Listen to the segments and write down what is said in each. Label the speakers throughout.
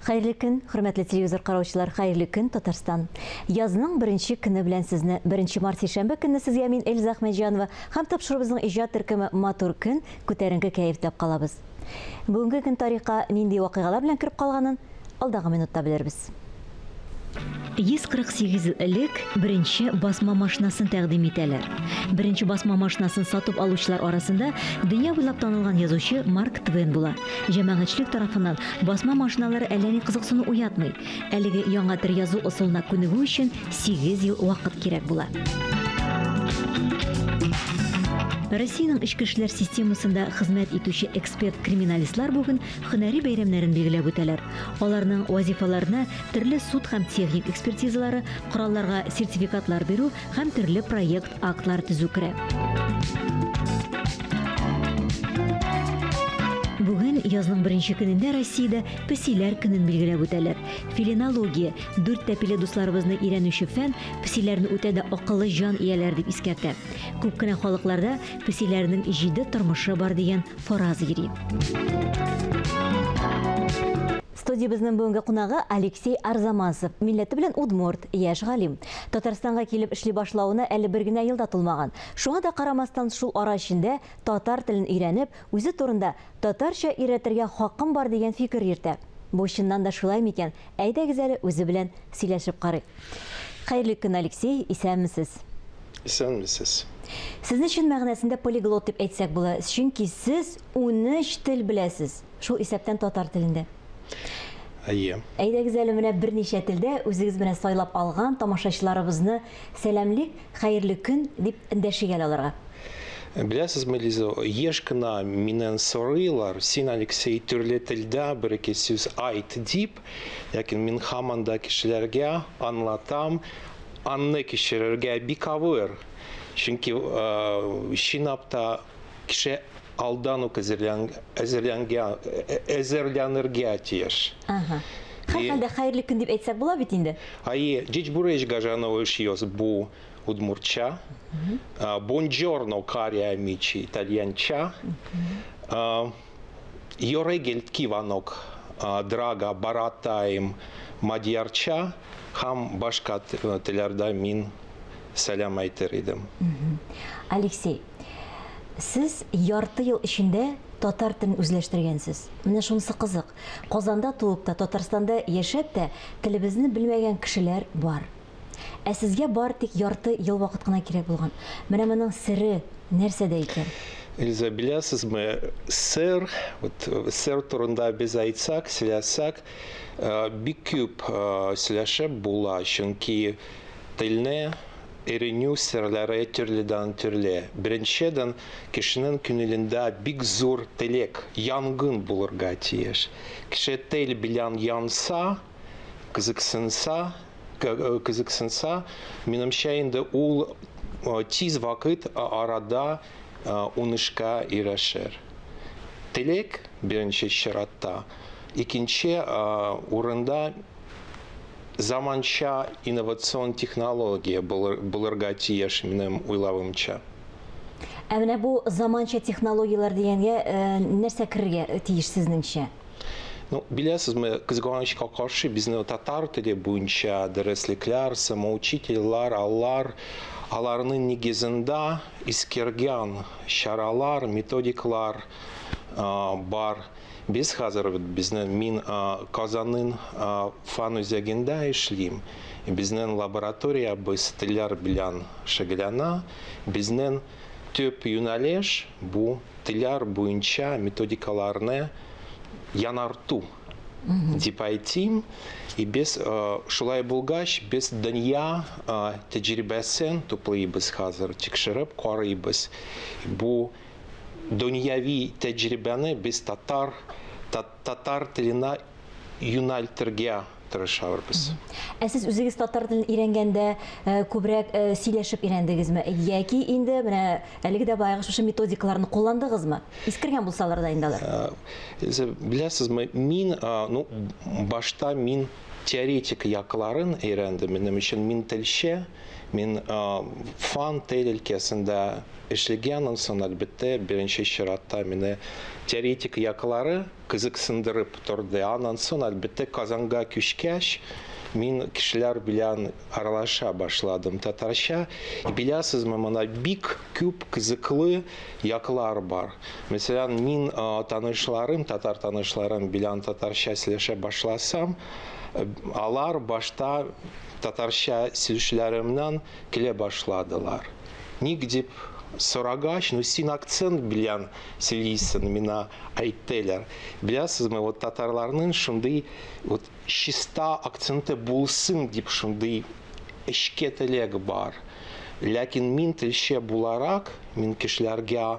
Speaker 1: Хәерле көн, хөрмәтле телевизор караучылар, хәерле көн, Татарстан. Язның беренче көне белән сезне, 1 март шәмбе көнне сезгә мин Эльза Әхмәтҗанова һәм тапшырыбызның иҗат төркеме матур көн, күтәренке кәеф дип калабыз. Бүгенге көн тарихка нинди вакыйгалар белән кирип калганын алдагы минутта белербез. 148 ел элек беренче басма машинасын тәкъдим итәләр. Беренче басма машинасын сатып алучылар арасында дөнья буйлап танылган язучы Марк Твен була. Җәмәгатьчелек тарафыннан басма машиналары әллә ни кызыксыну уятмый. Әлеге яңа төр язу ысулына күнегү өчен 8 ел вакыт кирәк була. Россиянең эчке эшләр системасында хезмәт итүче эксперт-криминалистлар бүген һөнәри бәйрәмнәрен билгеләп үтәләр. Аларның вазифаларына төрле суд һәм техник экспертизалары, коралларга сертификатлар бирү һәм төрле проект актлар төзү керә. Бүген язның беренче көнендә Россиядә песиләр көнен билгеләп үтәләр. Филинология, 4 тәпиле дусларыбызны өйрәнүче фән, песиләрне үтә дә акыллы җан ияләр дип искәртә. Күп кенә халыкларда песиләрнең 7 тормышы бар дигән фараз йөри. Студиябызның бүгенге кунагы Алексей Арзамасов, милләте белән удмурт, яшь галим. Татарстанга килеп эшли башлауына әле бер генә елда тулмаган. Шуңа да карамастан шул ара эчендә татар телен өйрәнеп, үзе турында татарча өйрәтергә хакым бар дигән фикер йөртә. Бу чыннан да шулай микән? Әйдәгез әле үзе белән сөйләшеп карыйк. Хәерле көн, Алексей, исәнмесез?
Speaker 2: Исәнмесез.
Speaker 1: Сезне чын мәгънәсендә полиглот дип әйтсәк була, чөнки сез 13 тел беләсез. Шул исәптән татар телендә. Әйдәгез әле менә берничә телдә үзегез менә сайлап алган тамашачыларыбызны сәламлик, хәерле көн дип эндәшегәл аларга.
Speaker 2: Беләсезме, Лиза, еш кына миннән сорыйлар, син, Алексей, төрле телдә бер-ике сүз айт дип, ләкин мин һаман да кешеләргә аңлатам, аны кешерергә бик авыр. Чөнки чынлапта кеше алдан ук әзерләнергә тиеш.
Speaker 1: Һәрхәлдә хәерле көн дип әйтсәк була бит инде.
Speaker 2: Dziś bureczka żanowisz jest bu udmurcia. Buongiorno cari amici italiancia. Yorегел киванок драга баратаим мадьярча. Хам башка теләрдә мин сәлам әйтер идем.
Speaker 1: Алексей, сез ярты ел эчендә татар телен үзләштергәнсез. Менә шунысы кызык. Казанда туып та, Татарстанда яшәп тә телебезне белмәгән кешеләр бар. Ә сезгә бар тик ярты ел вакыт кына кирәк булган. Менә моның сыры нәрсәдә икән?
Speaker 2: Эльза, беләсезме, сыр турында без әйтсәк, сөйләсәк, бик күп сөйләшеп була, чөнки телне Эреню серләре төрледән төрле. Беренчедән кешенең күңелендә бик зур теләк, янгын булырга тиеш. Кеше тел белән янса, кызыксынса, минемчә инде ул тиз вакыт арада уңышка ирешер. Теләк беренче чиратта, икенче урында заманча инновацион технология булырга тиеш минем уйлавымча.
Speaker 1: Ә менә бу заманча технологиялар дигәнгә нәрсә керергә тиеш сезнеңчә?
Speaker 2: Ну, беләсезме, кызганычка каршы безне татар теле буенча дәреслекләр, самоучительләр, аларның нигезендә искергән чаралар, методиклар бар. Без хәзер мин Казанның фан үзәгендә эшлим. Безнең лаборатория без телләр белән шөгыльләнә. Безнең төп юнәлеш бу телләр буенча методикаларны янарту дип әйтим. И без шулай булгач, без дөнья тәҗрибәсен туплыйбыз хәзер, тикшереп карыйбыз. Бу дөньяви тәҗрибәне без татар теленә юнәлтергә тырышабыз.
Speaker 1: Сез үзегез татар телен өйрәнгәндә күбрәк сөйләшеп өйрәндегезме? Яки инде менә әлеге дә баягы шушы методикаларны кулландыгызмы? Искергән булсалар да инде алар.
Speaker 2: Беләсезме, мин, башта мин теоретик якларын өйрәндем. Минем өчен мин телче, мин фан тел өлкәсендә эшләгәннән соң, әлбәттә, беренче чиратта мине теоретик яклары кызыксындырып торды. Аннан соң, әлбәттә, Казанга күчкәч, мин кешеләр белән аралаша башладым татарча. Беләсезме, моны бик күп кызыклы яклар бар. Мәсәлән, мин татар танышларым белән татарча сөйләшә башласам, алар башта татарча сөйләүчеләремнән килә башладылар. Ник дип сорагач, син акцент белән сөйлисең, миңа әйттеләр. Беләсезме, татарларның шундый чиста акценты булсын дип шундый эчке теләк бар. Ләкин мин телче буларак, мин кешеләргә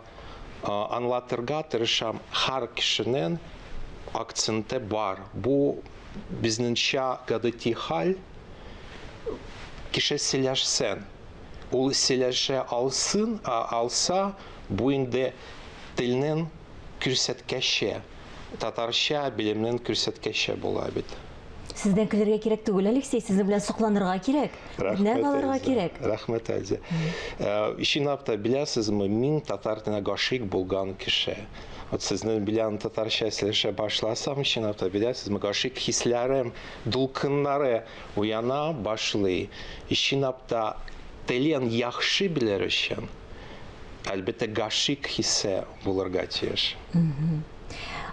Speaker 2: аңлатырга тырышам, һәр кешенең акценты бар. Бу безнеңчә гадәти хәл. Кеше сөйләшсен, ул сөйләшә алса, бу инде телнең күрсәткече, татарча белемнең күрсәткече була бит.
Speaker 1: Сездән көләргә кирәк түгел, Алексей, сезнең белән сокланырга кирәк. Нәм алырга кирәк.
Speaker 2: Рәхмәт, Әлзә. Ишинапта беләсезме, мин татар теленә гашыйк булган кеше. Сезнең белән татарча сөйләшә башласам, ишинапта беләсезме, гашыйк хисләрем, дулкыннары уяна башлый. Ишинапта телен яхшы белер өчен, әлбәттә, гашыйк хисе булырга тиеш.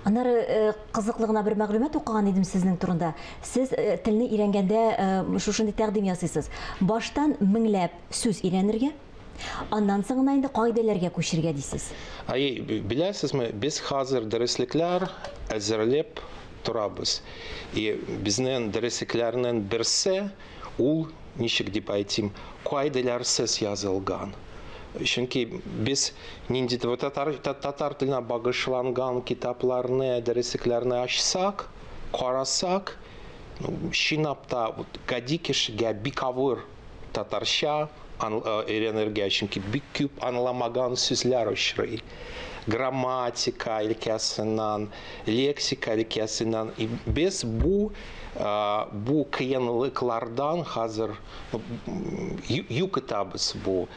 Speaker 1: Аннары кызыклыгына бер мәгълүмат укыган идем сезнең турында. Сез телне өйрәнгәндә шушындай тәкъдим ясыйсыз. Баштан меңләп сүз өйрәнергә, аннан соң инде кагыйдәләргә күчергә дисез.
Speaker 2: Беләсезме, без хәзер дәреслекләр әзерләп торабыз. Безнең дәреслекләрнең берсе ул, ничек дип әйтим, кагыйдәләрсез язылган. Чөнки без нинди татар теленә багышланган китапларны, дәреслекләрне ачсак, карасак, чинапта гади кешегә бик авыр татарча өйрәнергә, чөнки бик күп аңламаган сүзләр очрый. Грамматика өлкәсеннән, лексика өлкәсеннән. Без бу кыенлыклардан хәзер юкытабыз бу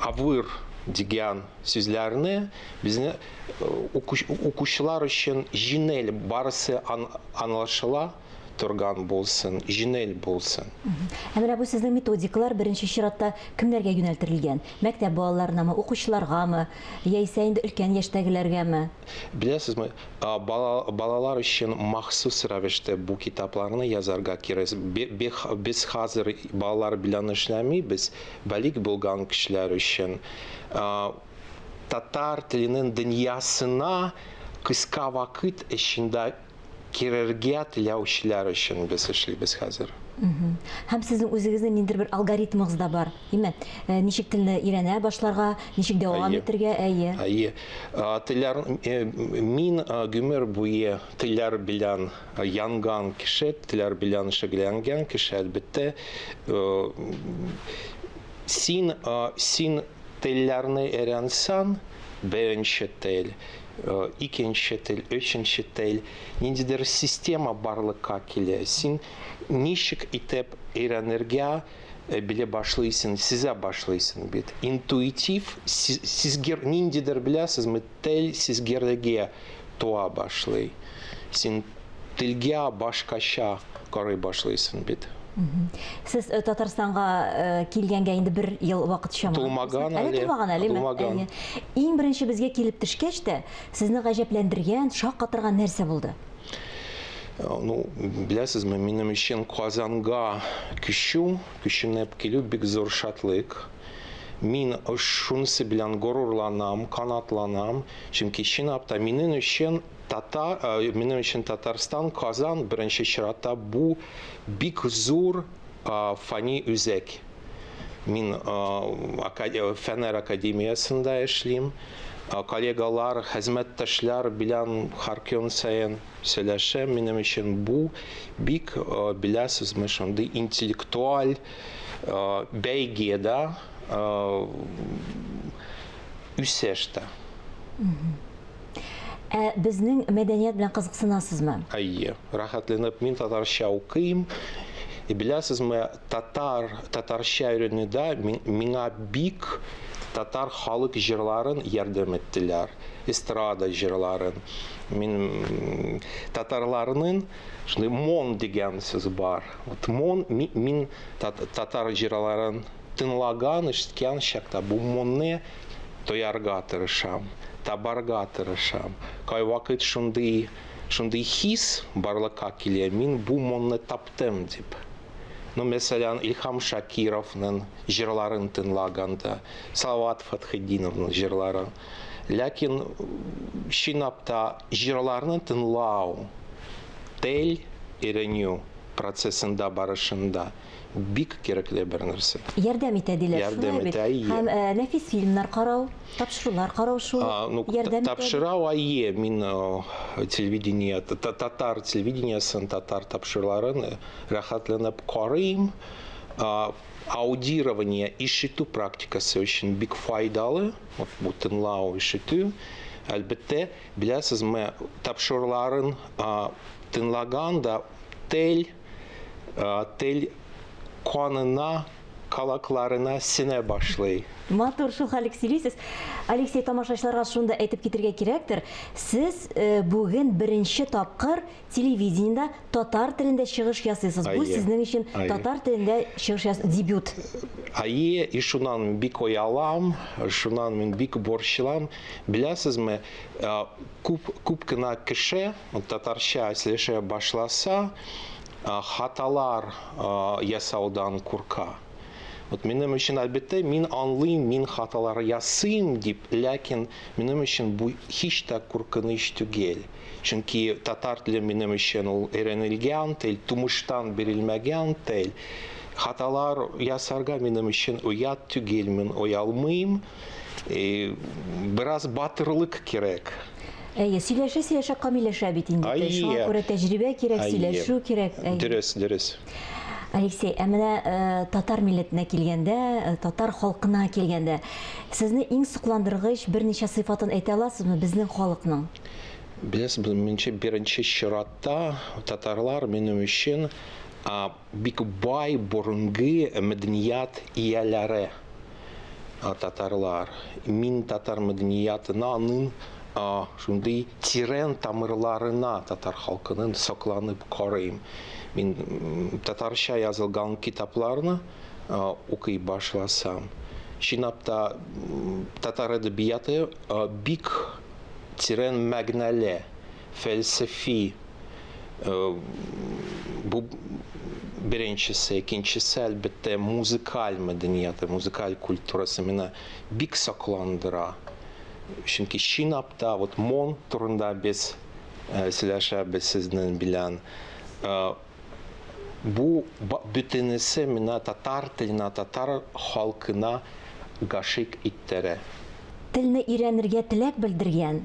Speaker 2: авыр дигән сүзләрне. Безне укучылар өчен җиңел, барысы аңлашыла торган булсын, җиңел булсын.
Speaker 1: Менә бу сезнең методикалар беренче чиратта кемнәргә юнәлтелгән? Мәктәп балаларынамы, укучыларгамы, яисә инде өлкән яшьтәгеләргәме?
Speaker 2: Беләсезме, балалар өчен махсус рәвештә бу китапларны язарга кирәк. Без хәзер балалар белән эшләмибез, бәлик булган кешеләр өчен татар теленең дөньясына кыска вакыт эчендә кирергә теләүчеләр өчен без эшлибез хәзер.
Speaker 1: Һәм сезнең үзегезнең ниндидер бер алгоритмыгыз да бар, димме? Ничек телне өйрәнә башларга, ничек дәвам итәргә,
Speaker 2: Телләр, мин гомер буе телләр белән янган кеше, телләр белән шөгыльләнгән кеше, әлбәттә, син телләрне өйрәнсәң, беренче тел, икенче тел, өченче тел, ниндидер система барлыкка килә. Син ничек итеп өйрәнергә белә башлыйсың, сизә башлыйсың бит. Интуитив, сизгер ниндидер беләсезме, тел сизгерлегә туа башлый. Син телгә башкача карый башлыйсың бит.
Speaker 1: Сез Татарстанга килгәнгә инде бер ел вакыт чамасы.
Speaker 2: Тулмаган әле.
Speaker 1: Иң беренче безгә килеп төшкәч тә, сезне гаҗәпләндергән, шаккатырган нәрсә булды?
Speaker 2: Беләсезме, минем өчен Казанга күченеп килү бик зур шатлык. Мин шунысы белән горурланам, канатланам, чөнки чынлапта минем өчен Татарстан, Казан беренче чиратта бу бик зур фани үзәк. Мин Фәннәр академиясында эшлим. коллегалар, хезмәттәшләр белән һәр көн саен сөйләшәм. Минем өчен бу бик, беләсезме, шундый интеллектуаль бәйгедә үсештә.
Speaker 1: Безнең мәдәният белән кызыксынасызмы?
Speaker 2: Әйе, рәхәтләнеп мин татарча укыйм. Беләсезме, татарча өйрәнүдә миңа бик татар халык җырларын ярдәм иттеләр. Эстрада җырларын. Мин татарларның шундый мон дигән сүз бар. Вот мон мин татар җырларын тыңлаган, ишеткән чакта бу монны тоярга тырышам, табарга тырышам. Кайвакыт шундый хис барлыкка килә, мин бу монны таптым дип. Мәсәлән, Илһам Шакировның җырларын тыңлаганда, Салават Фатхетдиновның җырларын. Ләкин чинапта җырларны тыңлау, тел өйрәнү процессында барышында бик кирәкле бер нәрсә.
Speaker 1: Ярдәм итә диләр.
Speaker 2: Ярдәм итә.
Speaker 1: Һәм нәфис фильмнар карау, тапшырулар карау шул ярдәм итә.
Speaker 2: Тапшырау мин телевидение, татар телевидениесын, татар тапшыруларын рәхәтләнеп карыйм. Аудирование, ишетү практикасы өчен бик файдалы. Бу тыңлау, ишетү. Әлбәттә, беләсезме, тапшыруларын тыңлаганда тел канына, калакларына сенә башлый.
Speaker 1: Матур шул хәлик сөйлисез. Алексей, тамашачыларга шунда әйтеп китергә кирәктер. Сез бүген беренче тапкыр телевидениедә татар телендә чыгыш ясыйсыз. Бу сезнең өчен татар телендә чыгыш дебют.
Speaker 2: Әйе, и шуннан бик оялам, шуннан мин бик борчылам. Беләсезме, күп кенә кеше татарча сөйләшә башласа, хаталар ясаудан курка. Минем өчен әлбәттә мин аңлыйм, мин хаталар ясыйм дип, ләкин минем өчен бу һич тә куркыныч түгел. Чөнки татар теле минем өчен ул өйрәнелгән тел, тумыштан бирелмәгән тел. Хаталар ясарга минем өчен уят түгел, мин оялмыйм. Бераз батырлык кирәк.
Speaker 1: Сөйләшә камилләшә бит инде. Шуңа күрә тәҗрибә кирәк, сөйләшү кирәк.
Speaker 2: Дөрес.
Speaker 1: Алексей, менә татар милләтенә килгәндә, татар халкына килгәндә, сезне иң сокландыргыч берничә сыйфатын әйтә аласызмы безнең халыкның?
Speaker 2: Беләсез, минемчә беренче чиратта татарлар минем өчен бик бай борынгы мәдәният ияләре. Татарлар. Мин татар мәдәниятының шундый тирән тамырларына татар халкының сокланып карыйм. Мин татарча язылган китапларны укый башласам, чинапта татар әдәбияты бик тирән мәгънәле, фәлсәфи. Бу беренчесе, икенчесе әлбәттә музыкаль мәдәнияты, музыкаль культурасы менә бик сокландыра. Чөнки чинапта мон турында без сөйләшәбез сезнең белән. Бу бөтенесе менә татар теленә, татар халкына гашык иттерә.
Speaker 1: Телне өйрәнергә теләк белдергән,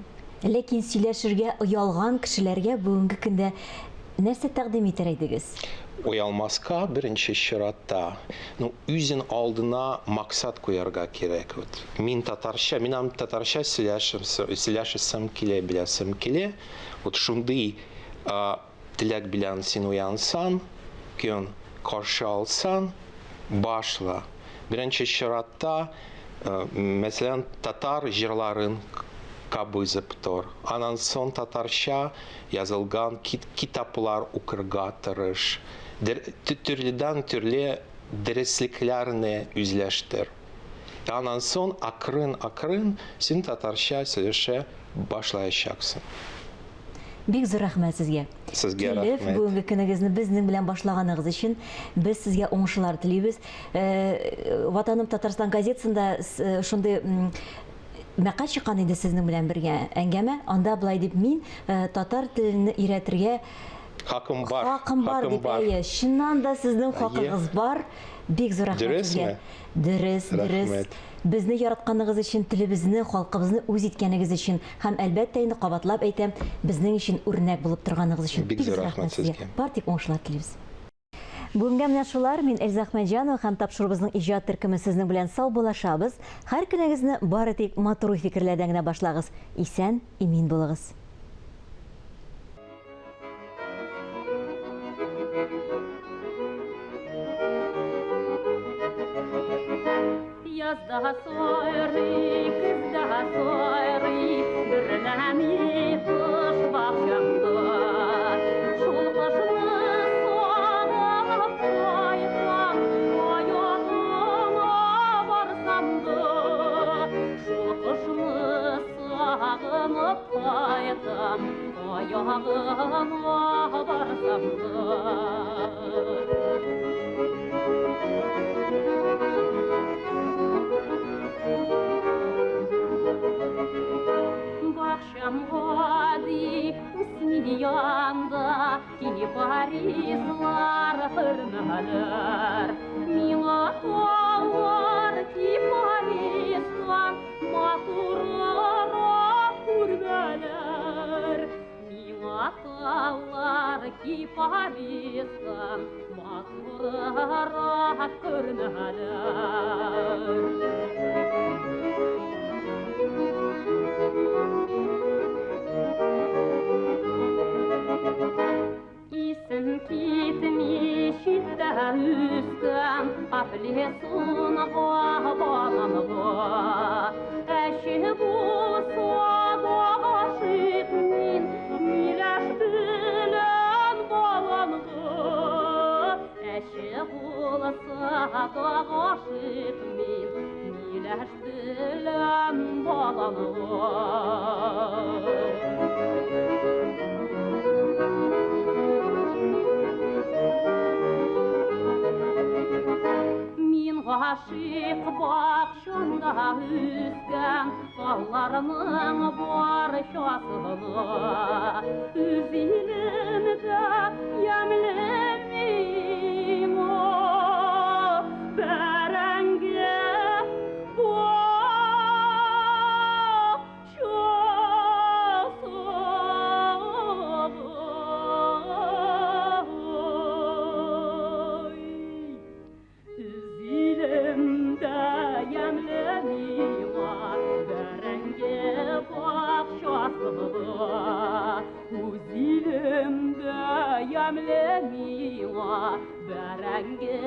Speaker 1: ләкин сөйләшергә оялган кешеләргә бүгенге көндә нәрсә тәкъдим итәр идегез?
Speaker 2: Уялмаска беренче чиратта, үзен алдына максат куярга кирәк. Мин татарча сөйләшәсем килә, беләсем килә. Шундый теләк белән син уянсаң, көн каршы алсаң, башла. Беренче чиратта, мәсәлән, татар җырларын кабызып тор. Аннан соң татарча язылган китаплар укырга тырыш. Төрледән төрле дәреслекләрне үзләштер. Аннан соң акрын син татарча сөйләшә башлаячаксың.
Speaker 1: Бик зур рәхмәт сезгә.
Speaker 2: Сезгә рәхмәт.
Speaker 1: Бүгенге көнегезне безнең белән башлаганыгыз өчен без сезгә уңышлар телибез. Ватаным Татарстан газетасында шундый мәкаль чыккан иде сезнең белән бергә әңгәмә. Анда булай дип мин татар телен өйрәтергә
Speaker 2: Хакым бар.
Speaker 1: Хакым бар дип, әйе, шыннан да сезнең хакыгыз бар. Бик зур рәхмәт сезгә. Дөрес, дөрес.
Speaker 2: Рәхмәт.
Speaker 1: Безне яратканыгыз өчен, телебезне, халкыбызны үз иткәнегез өчен һәм әлбәттә инде кабатлап әйтәм, безнең өчен үрнәк булып торганыгыз өчен
Speaker 2: Бик зур рәхмәт сезгә.
Speaker 1: Бар тик уңышлар телибез. Бүгенгә менә шулар. Мин Эльза Әхмәтҗанова һәм тапшырыбызның иҗат төркеме сезнең белән сау булашабыз. Һәр көнегезне бары тик матур фикерләрдән генә башлагыз. Исән, имин булыгыз.
Speaker 3: Yazda soyri, kızda soyri, birlemi kış bahçamda. Şul kışını soğup koydum, ayağıma barsam da. Şul kışını sağınıp koydum, ayağıma barsam da. Bahçamgadi usni yanda kini parizlar hırnalar Mina tağlar ki parizlar maturlara kurbeler Mina tağlar ki parizlar maturlara kurbeler İsim kitmiş şiddet üstten Aflesun bağlanma Eşi bulsa da aşıkmin Mileştilen bağlanma Eşi bulsa da aşıkmin Mileştilen bağlanma Aşık bakşanda üstten Dallarımın barışasını Üzilimde yemlemim o Berenge Uzilimde yemlemiwa berenge